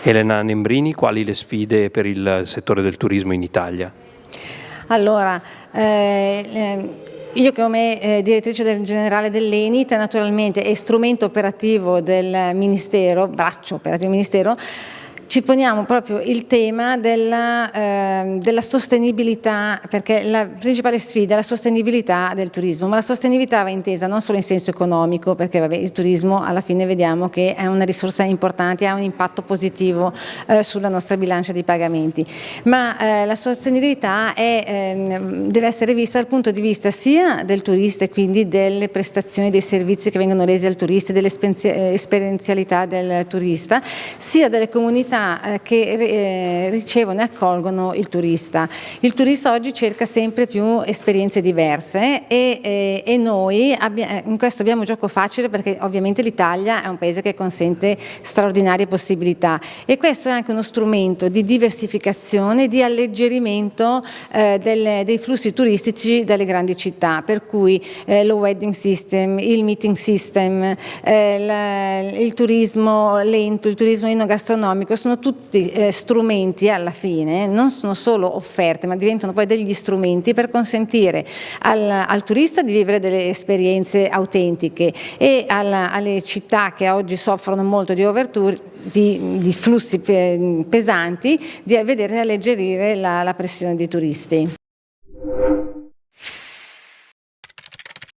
Elena Nembrini, quali le sfide per il settore del turismo in Italia? Allora, io come direttrice generale dell'ENIT, naturalmente, e strumento operativo del Ministero, braccio operativo del Ministero, ci poniamo proprio il tema della sostenibilità, perché la principale sfida è la sostenibilità del turismo, ma la sostenibilità va intesa non solo in senso economico, perché vabbè, il turismo alla fine vediamo che è una risorsa importante, ha un impatto positivo sulla nostra bilancia di pagamenti, ma la sostenibilità deve essere vista dal punto di vista sia del turista e quindi delle prestazioni, dei servizi che vengono resi al turista, dell'esperienzialità del turista, sia delle comunità che ricevono e accolgono il turista. Il turista oggi cerca sempre più esperienze diverse e noi in questo abbiamo gioco facile, perché ovviamente l'Italia è un paese che consente straordinarie possibilità e questo è anche uno strumento di diversificazione, di alleggerimento dei flussi turistici dalle grandi città, per cui lo wedding system, il meeting system, il turismo lento, il turismo enogastronomico sono tutti strumenti, alla fine non sono solo offerte, ma diventano poi degli strumenti per consentire al turista di vivere delle esperienze autentiche e alle città che oggi soffrono molto di overtour, di flussi pesanti, di vedere alleggerire la pressione dei turisti.